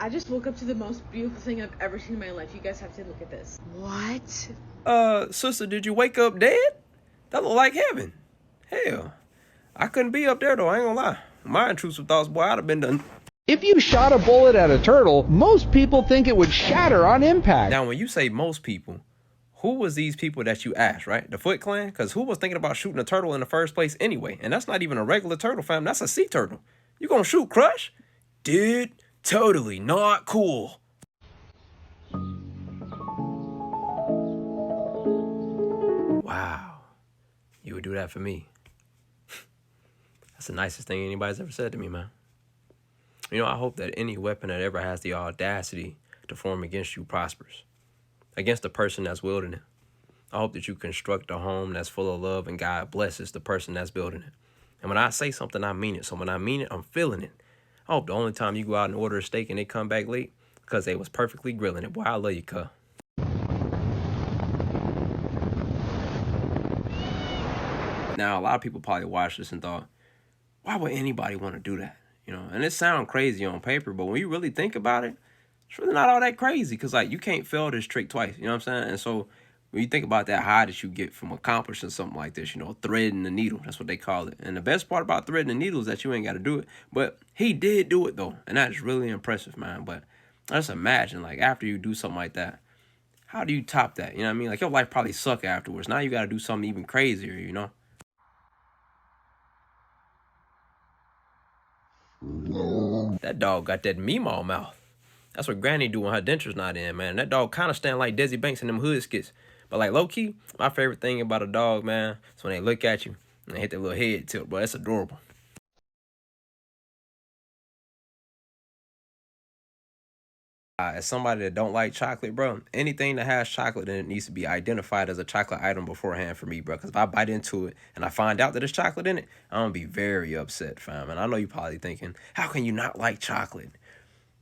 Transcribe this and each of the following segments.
I just woke up to the most beautiful thing I've ever seen in my life. You guys have to look at this. What? Sister, did you wake up dead? That look like heaven. Hell, I couldn't be up there though, I ain't gonna lie. My intrusive thoughts, boy, I'd have been done. If you shot a bullet at a turtle, most people think it would shatter on impact. Now, when you say most people, who was these people that you asked, right? The Foot Clan? Because who was thinking about shooting a turtle in the first place anyway? And that's not even a regular turtle, fam. That's a sea turtle. You gonna shoot Crush? Dude, totally not cool. Wow. You would do that for me. That's the nicest thing anybody's ever said to me, man. You know, I hope that any weapon that ever has the audacity to form against you prospers. Against the person that's wielding it. I hope that you construct a home that's full of love and God blesses the person that's building it. And when I say something, I mean it. So when I mean it, I'm feeling it. I hope the only time you go out and order a steak and they come back late, because they was perfectly grilling it. Boy, I love you, cuh. Now, a lot of people probably watched this and thought, why would anybody want to do that? You know, and it sounds crazy on paper, but when you really think about it, it's really not all that crazy because, like, you can't fail this trick twice. You know what I'm saying? And so when you think about that high that you get from accomplishing something like this, you know, threading the needle, that's what they call it. And the best part about threading the needle is that you ain't got to do it. But he did do it, though. And that's really impressive, man. But just imagine, like, after you do something like that, how do you top that? You know what I mean? Like, your life probably suck afterwards. Now you got to do something even crazier, you know? That dog got that meemaw mouth. That's what Granny do when her denture's not in, man. That dog kind of stand like Desi Banks in them hood skits. But like low-key, my favorite thing about a dog, man, is when they look at you and they hit their little head tilt, bro. That's adorable. As somebody that don't like chocolate, bro, anything that has chocolate in it needs to be identified as a chocolate item beforehand for me, bro. Because if I bite into it and I find out that there's chocolate in it, I'm going to be very upset, fam. And I know you're probably thinking, how can you not like chocolate?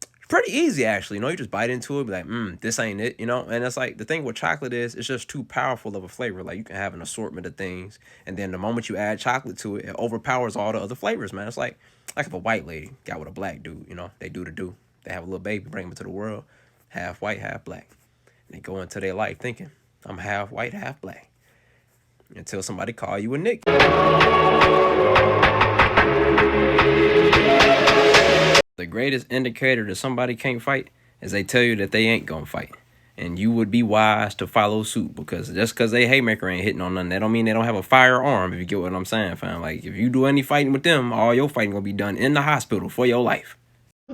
It's pretty easy, actually. You know, you just bite into it, be like, this ain't it, you know? And it's like, the thing with chocolate is, it's just too powerful of a flavor. Like, you can have an assortment of things, and then the moment you add chocolate to it, it overpowers all the other flavors, man. It's like if a white lady got with a black dude, you know? They do the do. They have a little baby, bring him into the world, half white, half black. And they go into their life thinking, I'm half white, half black. Until somebody call you a nigga. The greatest indicator that somebody can't fight is they tell you that they ain't gonna fight. And you would be wise to follow suit, because just because they haymaker ain't hitting on nothing, that don't mean they don't have a firearm, if you get what I'm saying, fam. Like, if you do any fighting with them, all your fighting gonna be done in the hospital for your life.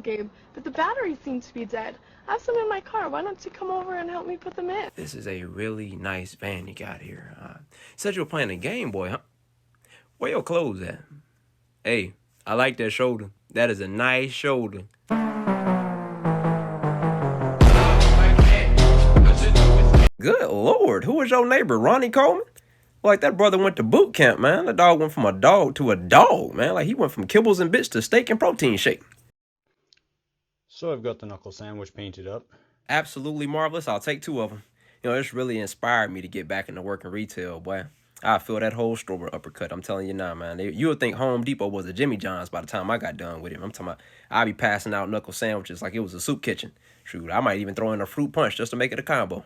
Gabe, but the batteries seem to be dead. I have some in my car. Why don't you come over and help me put them in? This is a really nice van you got here. Said you were playing a Game Boy, huh? Where your clothes at? Hey, I like that shoulder. That is a nice shoulder. Good Lord, who was your neighbor, Ronnie Coleman? Like, that brother went to boot camp, man. The dog went from a dog to a dog, man. Like, he went from kibbles and bits to steak and protein shake. So I've got the knuckle sandwich painted up. Absolutely marvelous. I'll take 2 of them. You know, this really inspired me to get back into working retail, boy. I feel that whole store uppercut. I'm telling you now, man. You would think Home Depot was a Jimmy John's by the time I got done with him. I'm talking about, I'd be passing out knuckle sandwiches like it was a soup kitchen. Shoot, I might even throw in a fruit punch just to make it a combo.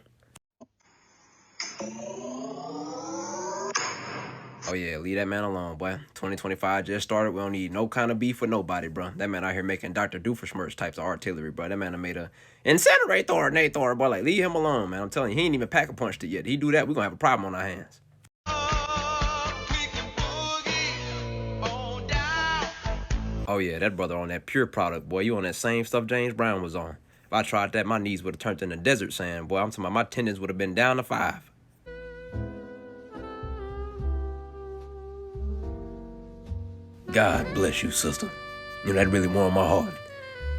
Oh, yeah, leave that man alone, boy. 2025 just started. We don't need no kind of beef with nobody, bro. That man out here making Dr. Doofenshmirtz types of artillery, bro. That man done made a incinerator, boy. Like, leave him alone, man. I'm telling you, he ain't even pack a punch it yet. He do that, we gonna have a problem on our hands. Oh, yeah, that brother on that pure product, boy. You on that same stuff James Brown was on. If I tried that, my knees would have turned into desert sand, boy. I'm talking about my tendons would have been down to 5. God bless you, sister. You know, that really warmed my heart.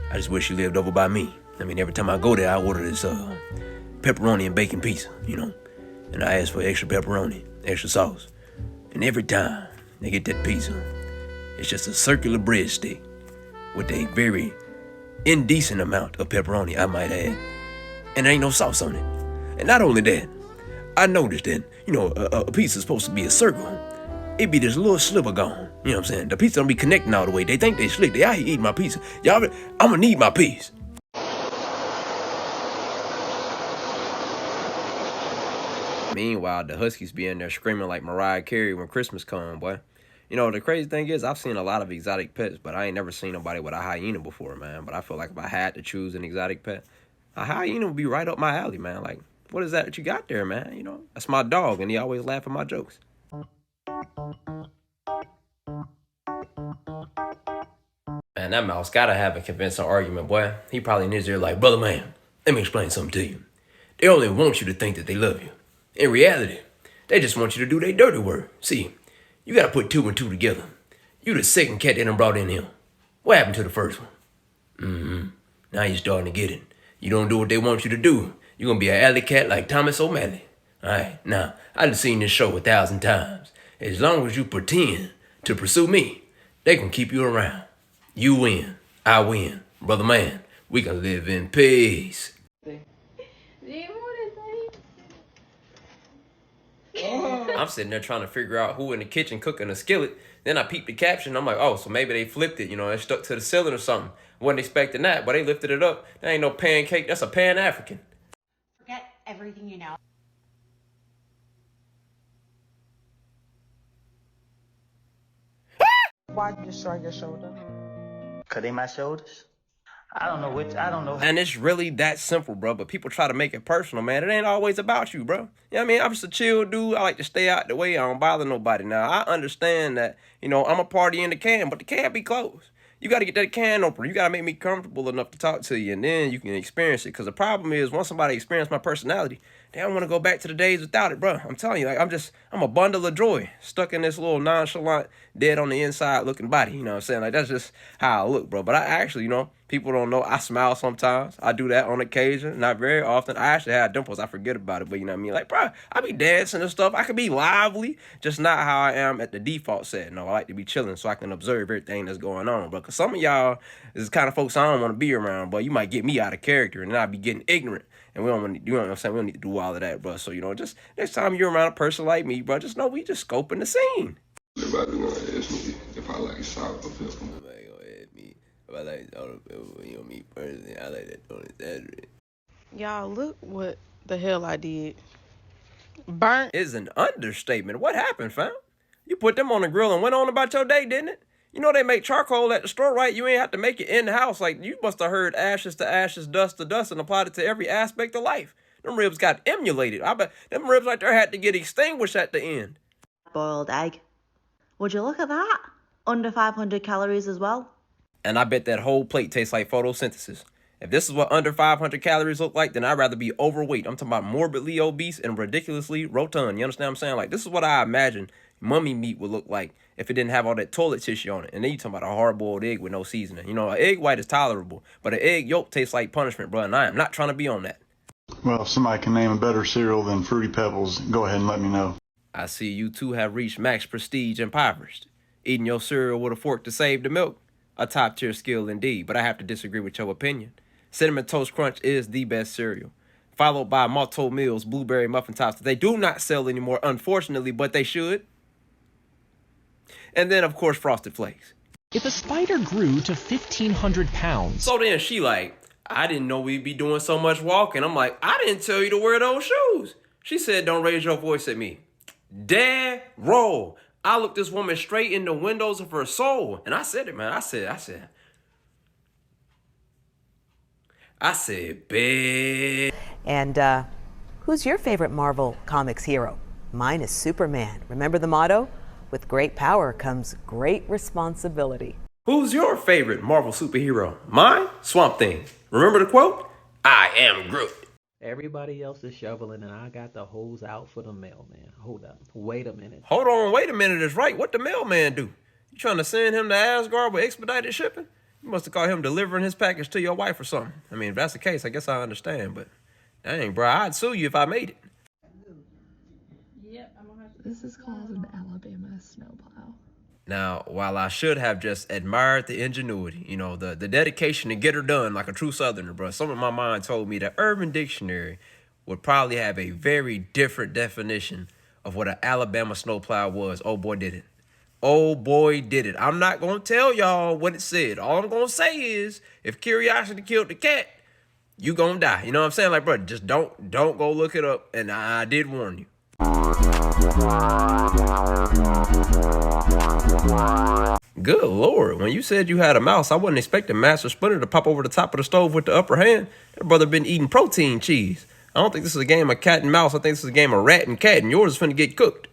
I just wish you lived over by me. I mean, every time I go there, I order this pepperoni and bacon pizza, you know. And I ask for extra pepperoni, extra sauce. And every time they get that pizza, it's just a circular breadstick with a very indecent amount of pepperoni, I might add. And there ain't no sauce on it. And not only that, I noticed that, you know, a pizza's supposed to be a circle. It be this little sliver gone. You know what I'm saying? The pizza don't be connecting all the way. They think they slick. They out here eating my pizza. Y'all, I'm gonna need my piece. Meanwhile, the Huskies be in there screaming like Mariah Carey when Christmas come, boy. You know, the crazy thing is I've seen a lot of exotic pets, but I ain't never seen nobody with a hyena before, man. But I feel like if I had to choose an exotic pet, a hyena would be right up my alley, man. Like, what is that you got there, man? You know, that's my dog, and he always laugh at my jokes. Man, that mouse gotta have a convincing argument, boy. He probably in his ear like, brother man, let me explain something to you. They only want you to think that they love you. In reality, they just want you to do their dirty work. See, you gotta put 2 and 2 together. You the second cat that done brought in here. What happened to the first one? Now you're starting to get it. You don't do what they want you to do, you're gonna be an alley cat like Thomas O'Malley. Alright, now, I done seen this show 1,000 times. As long as you pretend to pursue me, they can keep you around. You win, I win. Brother man, we can live in peace. I'm sitting there trying to figure out who in the kitchen cooking a skillet. Then I peeped the caption. I'm like, oh, so maybe they flipped it, you know, it stuck to the ceiling or something. Wasn't expecting that, but they lifted it up. That ain't no pancake, that's a Pan-African. Forget everything you know. Why'd you shrug your shoulder? Cause they my shoulders. I don't know. And it's really that simple, bro. But people try to make it personal, man. It ain't always about you, bro. You know what I mean? I'm just a chill dude. I like to stay out the way. I don't bother nobody. Now, I understand that, you know, I'm a party in the can, but the can be closed. You got to get that can open. You got to make me comfortable enough to talk to you, and then you can experience it. Because the problem is, once somebody experiences my personality, they don't want to go back to the days without it, bro. I'm telling you, like, I'm a bundle of joy stuck in this little nonchalant, dead on the inside looking body. You know what I'm saying? Like, that's just how I look, bro. But I actually, you know, people don't know, I smile sometimes. I do that on occasion, not very often. I actually have dimples. I forget about it, but you know what I mean? Like, bro, I be dancing and stuff. I can be lively, just not how I am at the default setting. No, I like to be chilling so I can observe everything that's going on, bro. Because some of y'all is the kind of folks I don't want to be around, but you might get me out of character, and then I'll be getting ignorant. And we don't want to, you know what I'm saying? We don't need to do all of that, bro. So, you know, just next time you're around a person like me, bro, just know we just scoping the scene. Everybody gonna ask me if I like salt or pepper. Everybody gonna ask me if I like salt or pepper. You know me personally, I like that on the Saturday. Y'all, look what the hell I did. Burnt. Is an understatement. What happened, fam? You put them on the grill and went on about your day, didn't it? You know they make charcoal at the store, right? You ain't have to make it in the house. Like, you must have heard ashes to ashes, dust to dust, and applied it to every aspect of life. Them ribs got emulated. I bet them ribs right there had to get extinguished at the end. Boiled egg. Would you look at that? Under 500 calories as well. And I bet that whole plate tastes like photosynthesis. If this is what under 500 calories look like, then I'd rather be overweight. I'm talking about morbidly obese and ridiculously rotund. You understand what I'm saying? Like, this is what I imagine mummy meat would look like if it didn't have all that toilet tissue on it. And then you talking about a hard-boiled egg with no seasoning. You know, an egg white is tolerable, but an egg yolk tastes like punishment, bro, and I am not trying to be on that. Well, if somebody can name a better cereal than Fruity Pebbles, go ahead and let me know. I see you two have reached max prestige impoverished. Eating your cereal with a fork to save the milk. A top-tier skill indeed, but I have to disagree with your opinion. Cinnamon Toast Crunch is the best cereal, followed by Malto Mills Blueberry Muffin Tops that they do not sell anymore, unfortunately, but they should. And then, of course, Frosted Flakes. If a spider grew to 1,500 pounds... So then she like, I didn't know we'd be doing so much walking. I'm like, I didn't tell you to wear those shoes. She said, don't raise your voice at me. Dad, roll. I looked this woman straight in the windows of her soul. And I said it, man. I said, babe. And who's your favorite Marvel Comics hero? Mine is Superman. Remember the motto? With great power comes great responsibility. Who's your favorite Marvel superhero? Mine? Swamp Thing. Remember the quote? I am Groot. Everybody else is shoveling and I got the hose out for the mailman. Hold up. Wait a minute. Hold on. Wait a minute is right. What the mailman do? You trying to send him to Asgard with expedited shipping? You must have called him delivering his package to your wife or something. I mean, if that's the case, I guess I understand. But dang, bro, I'd sue you if I made it. This is called an Alabama snowplow. Now, while I should have just admired the ingenuity, you know, the dedication to get her done like a true Southerner, bro, some of my mind told me that Urban Dictionary would probably have a very different definition of what an Alabama snowplow was. Oh, boy, did it. Oh, boy, did it. I'm not going to tell y'all what it said. All I'm going to say is, if curiosity killed the cat, you going to die. You know what I'm saying? Like, bro, just don't go look it up. And I did warn you. Good Lord, when you said you had a mouse, I wasn't expecting Master Splinter to pop over the top of the stove with the upper hand. That brother been eating protein cheese. I don't think this is a game of cat and mouse. I think this is a game of rat and cat, and yours is finna get cooked.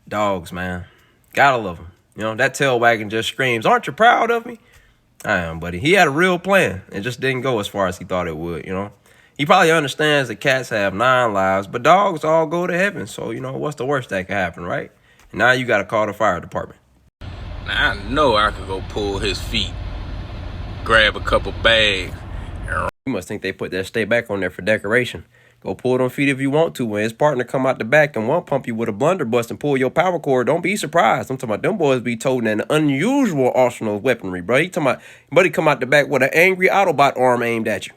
Dogs, man. Gotta love them. You know, that tail wagging just screams, "Aren't you proud of me?" I am, buddy. He had a real plan. It just didn't go as far as he thought it would, you know. He probably understands that cats have 9 lives, but dogs all go to heaven. So, you know, what's the worst that could happen, right? And now you got to call the fire department. Now, I know I could go pull his feet, grab a couple bags. You must think they put that stay back on there for decoration. Go pull them feet if you want to. When his partner come out the back and one pump you with a blunderbuss and pull your power cord, don't be surprised. I'm talking about them boys be toting an unusual arsenal of weaponry, bro. He talking about, buddy come out the back with an angry Autobot arm aimed at you.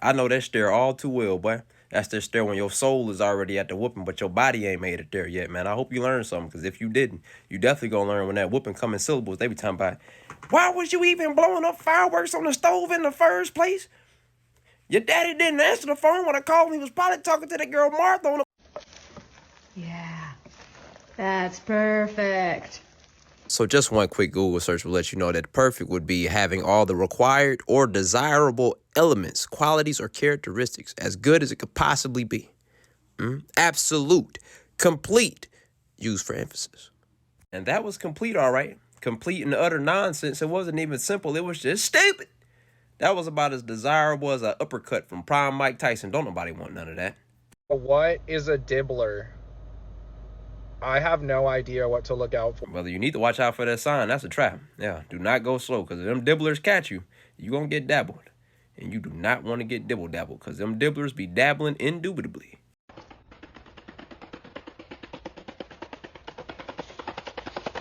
I know that stare all too well, boy. That's the stare when your soul is already at the whooping, but your body ain't made it there yet, man. I hope you learned something, because if you didn't, you definitely gonna learn when that whooping come in syllables. They be talking about, why was you even blowing up fireworks on the stove in the first place? Your daddy didn't answer the phone when I called him. He was probably talking to that girl Martha on the... Yeah, that's perfect. So just one quick Google search will let you know that perfect would be having all the required or desirable elements, qualities, or characteristics as good as it could possibly be. Absolute, complete, used for emphasis. And that was complete, all right. Complete and utter nonsense. It wasn't even simple. It was just stupid. That was about as desirable as an uppercut from prime Mike Tyson. Don't nobody want none of that. What is a dibbler? I have no idea what to look out for. Brother, you need to watch out for that sign. That's a trap. Yeah, do not go slow, because if them dibblers catch you, you going to get dabbled. And you do not want to get dibble-dabbled, because them dibblers be dabbling indubitably.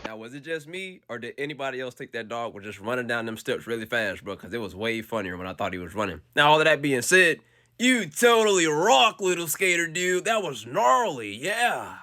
Now, was it just me, or did anybody else think that dog was just running down them steps really fast, bro? Because it was way funnier when I thought he was running. Now, all of that being said, you totally rock, little skater dude. That was gnarly, yeah.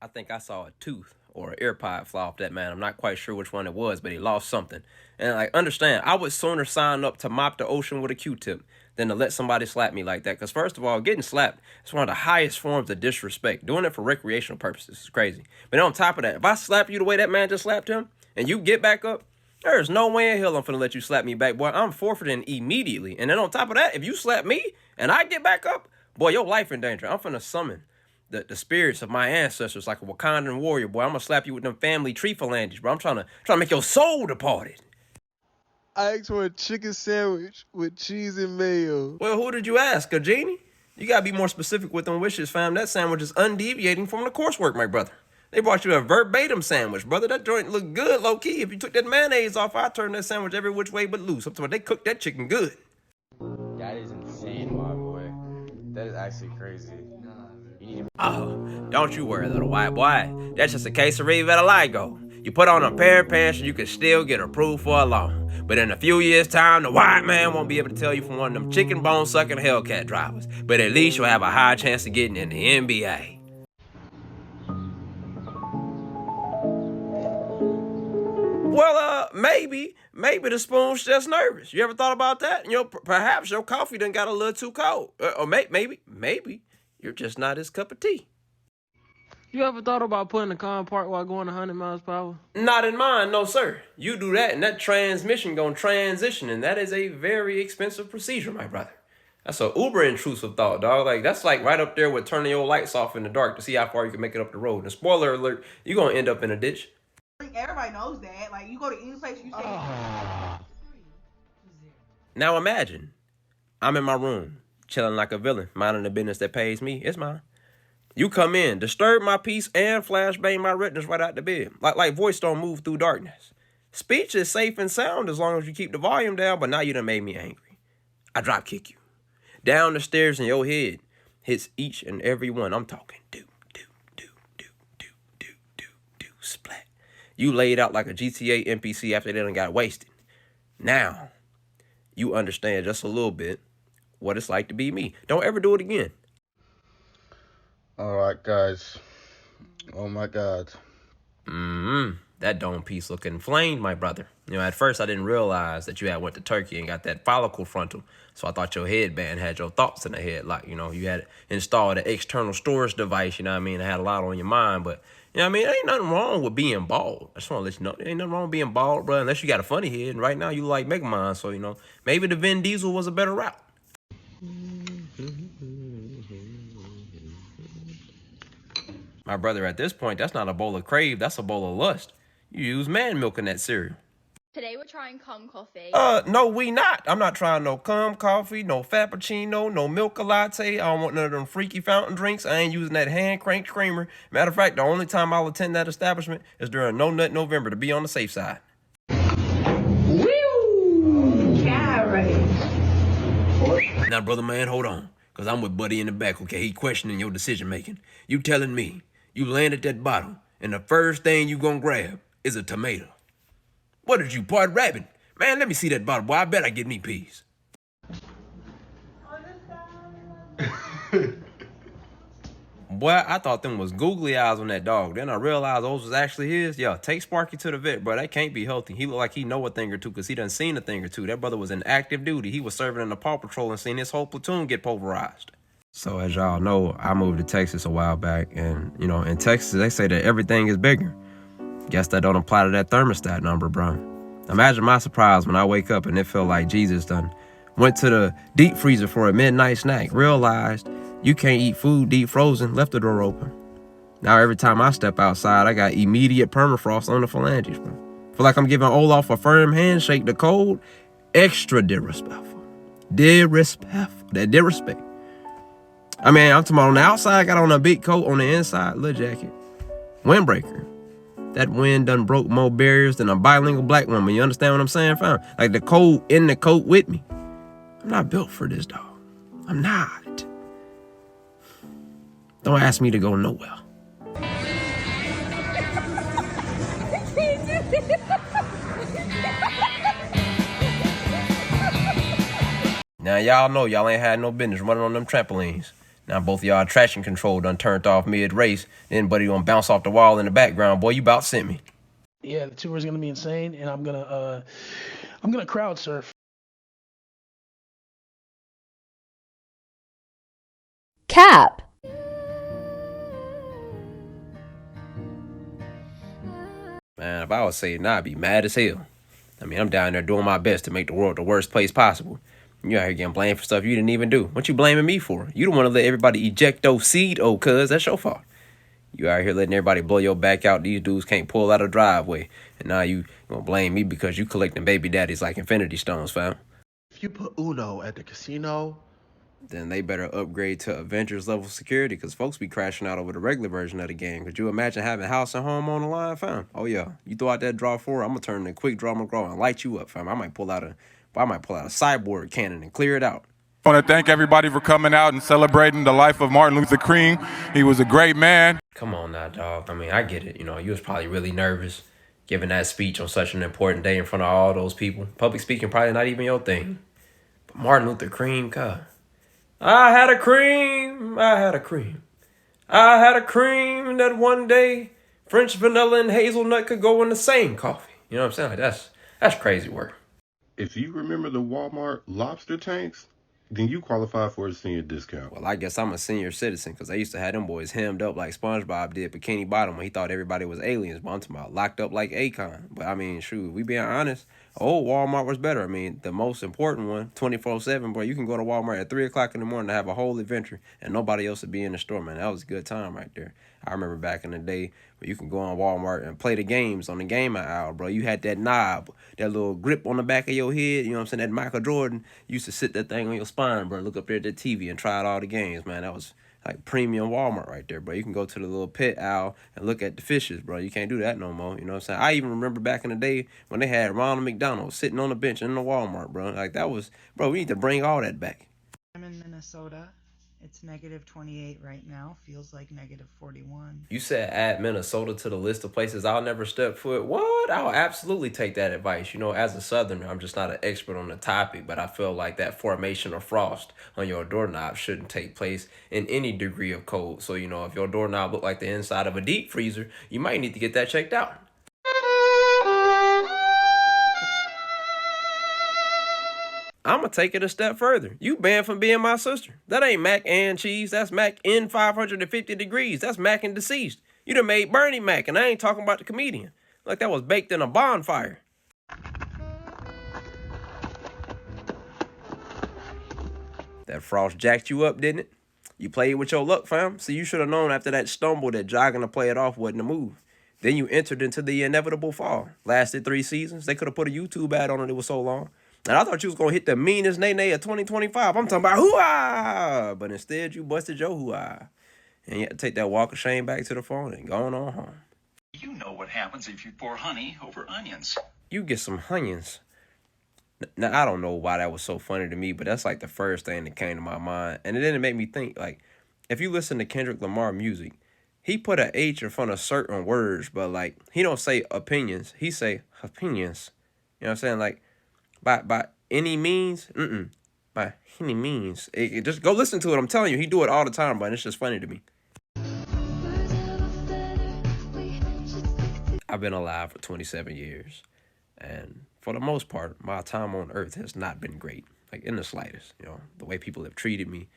I think I saw a tooth or an earpod fly off that man. I'm not quite sure which one it was, but he lost something. And like, understand, I would sooner sign up to mop the ocean with a Q-tip than to let somebody slap me like that. Because first of all, getting slapped is one of the highest forms of disrespect. Doing it for recreational purposes is crazy. But on top of that, if I slap you the way that man just slapped him and you get back up, there's no way in hell I'm finna let you slap me back, boy. I'm forfeiting immediately. And then on top of that, if you slap me and I get back up, boy, your life in danger. I'm finna summon the spirits of my ancestors like a Wakandan warrior, boy. I'm gonna slap you with them family tree phalanges, bro. I'm trying to make your soul departed. I asked for a chicken sandwich with cheese and mayo. Well, who did you ask, a genie? You gotta be more specific with them wishes, fam. That sandwich is undeviating from the coursework, my brother. They brought you a verbatim sandwich, brother. That joint looked good, low-key. If you took that mayonnaise off, I'd turn that sandwich every which way but loose. I'm talking about they cooked that chicken good. That is insane, my boy. That is actually crazy. Oh, don't you worry, little white boy. That's just a case of vitiligo. You put on a pair of pants and you can still get approved for a loan. But in a few years' time, the white man won't be able to tell you from one of them chicken bone sucking Hellcat drivers. But at least you'll have a high chance of getting in the NBA. Well, maybe the spoon's just nervous. You ever thought about that? You know, perhaps your coffee done got a little too cold. Or maybe you're just not his cup of tea. You ever thought about putting the car in park while going 100 miles per hour? Not in mine, no sir. You do that and that transmission gonna transition, and that is a very expensive procedure, my brother. That's a uber intrusive thought, dog. Like, that's like right up there with turning your lights off in the dark to see how far you can make it up the road. And spoiler alert, you're gonna end up in a ditch. Everybody knows that. Like, you go to any place, you say. Now imagine, I'm in my room, chilling like a villain, minding the business that pays me. It's mine. You come in, disturb my peace, and flashbang my retinas right out the bed. Like voice don't move through darkness. Speech is safe and sound as long as you keep the volume down, but now you done made me angry. I drop kick you. Down the stairs in your head hits each and every one. I'm talking do, splat. You laid out like a GTA NPC after they done got wasted. Now, you understand just a little bit what it's like to be me. Don't ever do it again. Alright guys, Oh my God. That dome piece look inflamed, my brother. You know, at first I didn't realize that you had went to Turkey and got that follicle frontal. So I thought your headband had your thoughts in the head. Like, you know, you had installed an external storage device, you know what I mean? It had a lot on your mind, but you know what I mean? There ain't nothing wrong with being bald. I just want to let you know, there ain't nothing wrong with being bald, bro, unless you got a funny head. And right now you like Megamind, so, you know, maybe the Vin Diesel was a better route. My brother, at this point, that's not a bowl of crave, that's a bowl of lust. You use man milk in that cereal. Today we're trying cum coffee. No, we not. I'm not trying no cum coffee, no frappuccino, no milk latte. I don't want none of them freaky fountain drinks. I ain't using that hand-cranked creamer. Matter of fact, the only time I'll attend that establishment is during No Nut November to be on the safe side. Woo! Carrot. Now, brother man, hold on. Because I'm with Buddy in the back, okay? He questioning your decision-making. You telling me you landed that bottle and the first thing you gonna grab is a tomato. What did you, part rabbit? Man, let me see that bottle, boy. I bet I get me peas. Boy, I thought them was googly eyes on that dog. Then I realized those was actually his. Yo, take Sparky to the vet, bro. That can't be healthy. He look like he know a thing or two because he done seen a thing or two. That brother was in active duty. He was serving in the Paw Patrol and seen his whole platoon get pulverized. So as y'all know, I moved to Texas a while back. And, you know, in Texas, they say that everything is bigger. Guess that don't apply to that thermostat number, bro. Imagine my surprise when I wake up and it felt like Jesus done went to the deep freezer for a midnight snack, realized you can't eat food deep frozen, left the door open. Now every time I step outside, I got immediate permafrost on the phalanges, bro. Feel like I'm giving Olaf a firm handshake to cold. Extra disrespectful. Disrespect. I mean, I'm talking about on the outside, I got on a big coat, on the inside, little jacket. Windbreaker. That wind done broke more barriers than a bilingual black woman. You understand what I'm saying, fam? Like the cold in the coat with me. I'm not built for this, dog. I'm not. Don't ask me to go nowhere. Now y'all know y'all ain't had no business running on them trampolines. Now both of y'all traction control done turned off mid-race. Then buddy gonna bounce off the wall in the background. Boy, you about sent me. Yeah, the tour is gonna be insane, and I'm gonna crowd surf. Cap. Man, if I was saying nah, I'd be mad as hell. I mean, I'm down there doing my best to make the world the worst place possible. You out here getting blamed for stuff you didn't even do. What you blaming me for? You don't want to let everybody eject those seed, cuz. That's your fault. You out here letting everybody blow your back out. These dudes can't pull out a driveway. And now you gonna blame me because you collecting baby daddies like infinity stones, fam. If you put Uno at the casino, then they better upgrade to Avengers level security because folks be crashing out over the regular version of the game. Could you imagine having house and home on the line, fam? Oh yeah, you throw out that draw 4, I'm gonna turn the quick draw McGraw and light you up, fam. I might pull out a cyborg cannon and clear it out. I want to thank everybody for coming out and celebrating the life of Martin Luther King. He was a great man. Come on now, dog. I mean, I get it. You know, you was probably really nervous giving that speech on such an important day in front of all those people. Public speaking probably not even your thing. But Martin Luther King, God. I had a cream that one day French vanilla and hazelnut could go in the same coffee. You know what I'm saying? Like that's crazy work. If you remember the Walmart lobster tanks, then you qualify for a senior discount. Well, I guess I'm a senior citizen because I used to have them boys hemmed up like SpongeBob did Bikini Bottom when he thought everybody was aliens. But I'm talking about locked up like Akon. But I mean, shoot, we being honest, old Walmart was better. I mean, the most important one, 24/7, boy, you can go to Walmart at 3 o'clock in the morning to have a whole adventure and nobody else would be in the store, man. That was a good time right there. I remember back in the day where you can go on Walmart and play the games on the gaming aisle, bro. You had that knob, that little grip on the back of your head, you know what I'm saying? That Michael Jordan used to sit that thing on your spine, bro. Look up there at the TV and try out all the games, man. That was like premium Walmart right there, bro. You can go to the little pet aisle and look at the fishes, bro. You can't do that no more, you know what I'm saying? I even remember back in the day when they had Ronald McDonald sitting on the bench in the Walmart, bro. Like that was, bro, we need to bring all that back. I'm in Minnesota, It's negative 28 right now. Feels like negative 41. You said add Minnesota to the list of places I'll never step foot. What? I'll absolutely take that advice. You know, as a Southerner, I'm just not an expert on the topic, but I feel like that formation of frost on your doorknob shouldn't take place in any degree of cold. So, you know, if your doorknob look like the inside of a deep freezer, you might need to get that checked out. I'm going to take it a step further. You banned from being my sister. That ain't mac and cheese. That's mac in 550 degrees. That's mac and deceased. You done made Bernie Mac, and I ain't talking about the comedian. Like that was baked in a bonfire. That frost jacked you up, didn't it? You played with your luck, fam. So you should have known after that stumble that jogging to play it off wasn't a move. Then you entered into the inevitable fall. Lasted 3 seasons. They could have put a YouTube ad on it. It was so long. And I thought you was going to hit the meanest nay of 2025. I'm talking about hoo-ah! But instead, you busted your hoo-ah. And you had to take that walk of shame back to the phone and going on home. You know what happens if you pour honey over onions. You get some onions. Now, I don't know why that was so funny to me, but that's like the first thing that came to my mind. And it didn't make me think, like, if you listen to Kendrick Lamar music, he put an H in front of certain words, but, like, he don't say opinions. He say opinions. You know what I'm saying? Like, by any means, by any means. Just go listen to it. I'm telling you, he do it all the time, but it's just funny to me. I've been alive for 27 years, and for the most part, my time on Earth has not been great, like in the slightest. You know, the way people have treated me,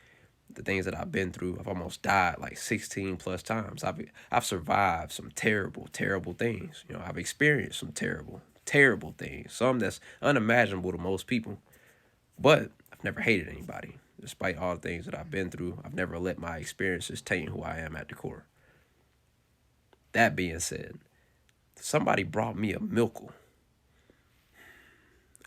the things that I've been through. I've almost died like 16 plus times. I've survived some terrible, terrible things. You know, I've experienced some terrible things, some that's unimaginable to most people, but I've never hated anybody. Despite all the things that I've been through, I've never let my experiences taint who I am at the core. That being said, somebody brought me a milkle.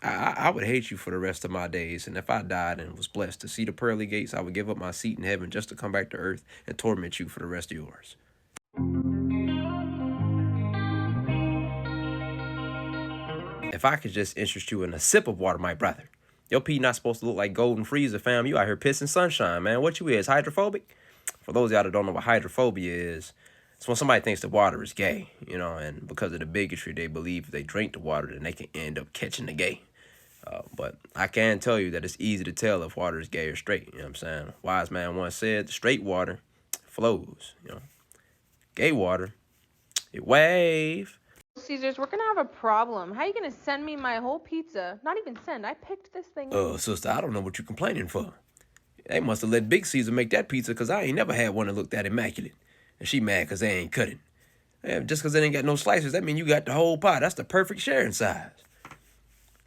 I would hate you for the rest of my days, and if I died and was blessed to see the pearly gates, I would give up my seat in heaven just to come back to earth and torment you for the rest of yours. If I could just interest you in a sip of water, my brother. Your pee not supposed to look like golden freezer, fam. You out here pissing sunshine, man. What you is, hydrophobic? For those of y'all that don't know what hydrophobia is, it's when somebody thinks the water is gay, you know, and because of the bigotry, they believe if they drink the water, then they can end up catching the gay. But I can tell you that it's easy to tell if water is gay or straight, you know what I'm saying? Wise man once said, straight water flows, you know. Gay water, it wave. Caesars, we're gonna have a problem. How are you gonna send me my whole pizza? Not even send, I picked this thing. Sister, I don't know what you're complaining for. They must have let Big Caesar make that pizza because I ain't never had one that looked that immaculate. And she mad because they ain't cut it. And just because they ain't got no slices, that mean you got the whole pie. That's the perfect sharing size.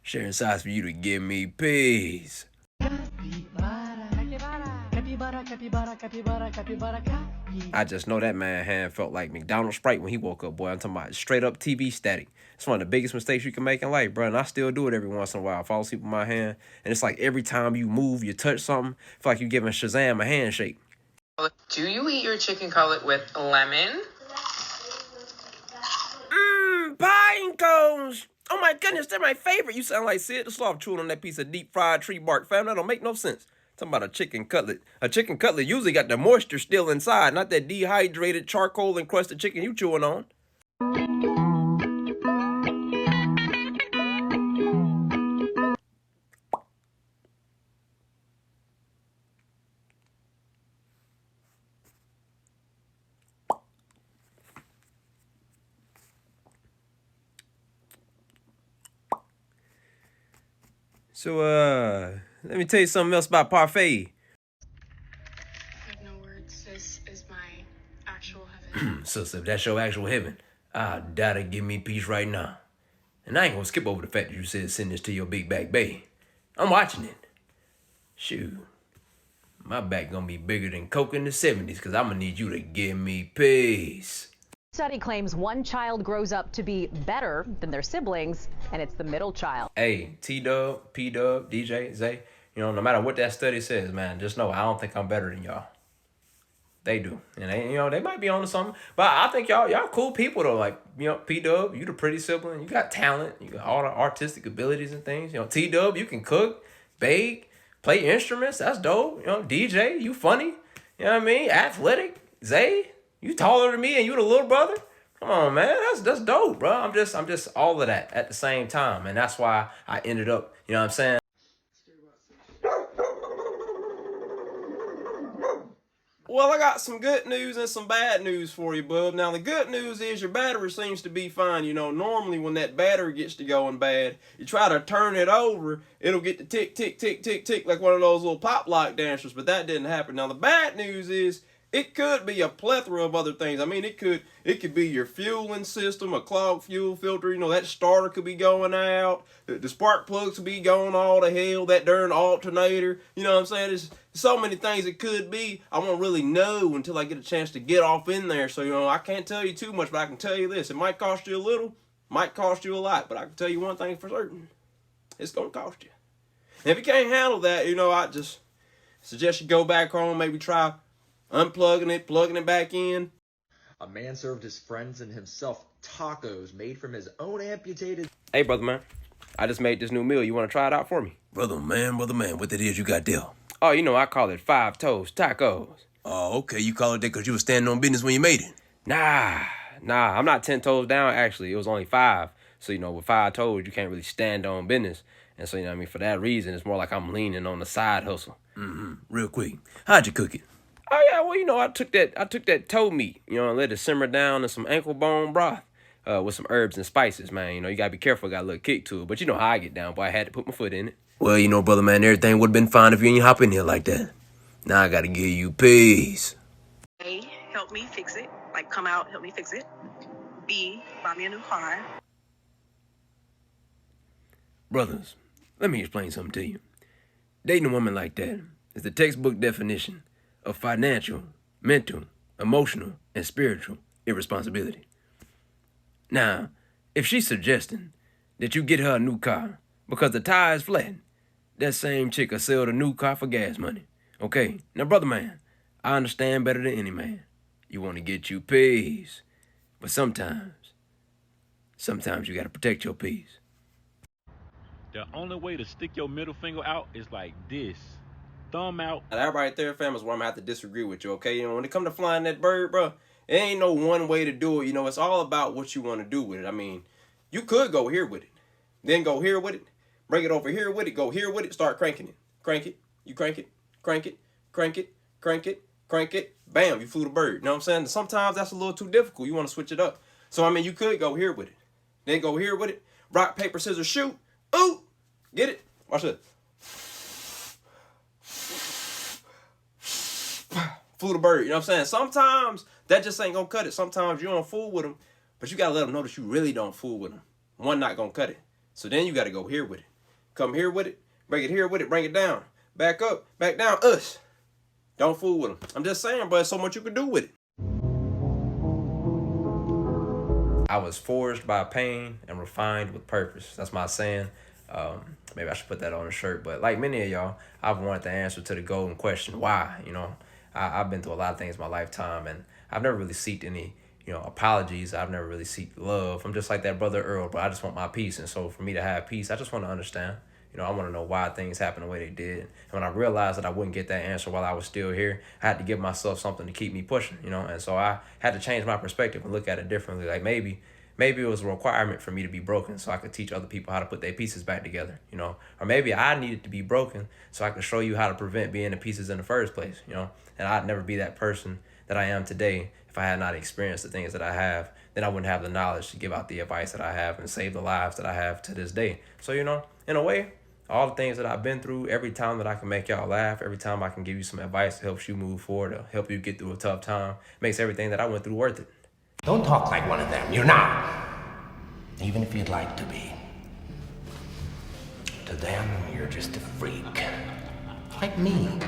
Sharing size for you to give me peace. I just know that man hand felt like McDonald's Sprite when he woke up, boy. I'm talking about straight up TV static. It's one of the biggest mistakes you can make in life, bro. And I still do it every once in a while. I fall asleep with my hand. And it's like every time you move, you touch something, I feel like you're giving Shazam a handshake. Do you eat your chicken cutlet with lemon? Pine cones. Oh my goodness, they're my favorite. You sound like Sid the Sloth chewing on that piece of deep fried tree bark, fam. That don't make no sense. Talking about a chicken cutlet. A chicken cutlet usually got the moisture still inside, not that dehydrated charcoal encrusted chicken you chewing on. So, let me tell you something else about parfait. I have no words. This is my actual heaven. Sister, if that's your actual heaven, I die to give me peace right now. And I ain't gonna skip over the fact that you said send this to your big back bay. I'm watching it. Shoot. My back gonna be bigger than Coke in the 70s because I'm gonna need you to give me peace. Study claims one child grows up to be better than their siblings, and it's the middle child. Hey, T-Dub, P-Dub, DJ, Zay, you know, no matter what that study says, man, just know I don't think I'm better than y'all. They do. And they, you know, they might be on to something. But I think y'all cool people though. Like, you know, P-Dub, you the pretty sibling. You got talent. You got all the artistic abilities and things. You know, T-Dub, you can cook, bake, Play instruments, that's dope. You know, DJ, you funny. You know what I mean? Athletic, Zay, you taller than me and you the little brother. Come on, man, that's dope, bro. I'm just all of that at the same time, and that's why I ended up, you know what I'm saying? Well, I got some good news and some bad news for you, bub. Now, the good news is your battery seems to be fine. You know, normally when that battery gets to going bad, you try to turn it over, it'll get to tick, tick, tick, tick, tick, like one of those little pop lock dancers, but that didn't happen. Now, the bad news is it could be a plethora of other things. I mean, it could be your fueling system, a clogged fuel filter. You know, that starter could be going out. The spark plugs could be going all to hell. That darn alternator. You know what I'm saying? There's so many things it could be. I won't really know until I get a chance to get off in there. So, you know, I can't tell you too much, but I can tell you this. It might cost you a little, might cost you a lot, but I can tell you one thing for certain. It's going to cost you. And if you can't handle that, you know, I just suggest you go back home, maybe try unplugging it, plugging it back in. A man served his friends and himself tacos made from his own amputated... Hey, brother man, I just made this new meal. You want to try it out for me? Brother man, what it is you got there? Oh, you know, I call it 5 toes tacos. Oh, okay, you call it that because you was standing on business when you made it? Nah, I'm not 10 toes down, actually. It was only 5. So, you know, with 5 toes, you can't really stand on business. And so, you know what I mean, for that reason, it's more like I'm leaning on the side hustle. Real quick, how'd you cook it? Oh, yeah, well, you know, I took that toe meat, you know, and let it simmer down in some ankle bone broth with some herbs and spices, man. You know, you got to be careful, got a little kick to it. But you know how I get down, boy. I had to put my foot in it. Well, you know, brother man, everything would have been fine if you didn't hop in here like that. Now I got to give you peace. A, help me fix it. Like, come out, help me fix it. B, buy me a new car. Brothers, let me explain something to you. Dating a woman like that is the textbook definition of financial, mental, emotional, and spiritual irresponsibility. Now, if she's suggesting that you get her a new car because the tire is flat, that same chick will sell the new car for gas money. Okay? Now, brother man, I understand better than any man. You want to get you peace. But sometimes you got to protect your peace. The only way to stick your middle finger out is like this. Thumb out. Now, that right there, fam, is where I'm going to have to disagree with you, okay? You know, when it comes to flying that bird, bro, it ain't no one way to do it. You know, it's all about what you want to do with it. I mean, you could go here with it, then go here with it, bring it over here with it, go here with it, start cranking it. Crank it, you crank it, crank it, crank it, crank it, crank it, bam, you flew the bird. You know what I'm saying? Sometimes that's a little too difficult. You want to switch it up. So, I mean, you could go here with it, then go here with it, rock, paper, scissors, shoot. Ooh, get it. Watch this. Flew the bird, you know what I'm saying? Sometimes that just ain't gonna cut it. Sometimes you don't fool with them, but you gotta let them know that you really don't fool with them. One not gonna cut it. So then you gotta go here with it. Come here with it, bring it here with it, bring it down. Back up, back down, us. Don't fool with them. I'm just saying, but there's so much you can do with it. I was forged by pain and refined with purpose. That's my saying. Maybe I should put that on a shirt, but like many of y'all, I've wanted the answer to the golden question, why, you know? I've been through a lot of things in my lifetime, and I've never really sought any, you know, apologies. I've never really sought love. I'm just like that brother Earl, but I just want my peace. And so for me to have peace, I just want to understand. You know, I want to know why things happen the way they did. And when I realized that I wouldn't get that answer while I was still here, I had to give myself something to keep me pushing, you know. And so I had to change my perspective and look at it differently. Like maybe it was a requirement for me to be broken so I could teach other people how to put their pieces back together, you know. Or maybe I needed to be broken so I could show you how to prevent being the pieces in the first place, you know. And I'd never be that person that I am today if I had not experienced the things that I have. Then I wouldn't have the knowledge to give out the advice that I have and save the lives that I have to this day. So, you know, in a way, all the things that I've been through, every time that I can make y'all laugh, every time I can give you some advice that helps you move forward, to help you get through a tough time, makes everything that I went through worth it. Don't talk like one of them. You're not. Even if you'd like to be. To them, you're just a freak. Like me.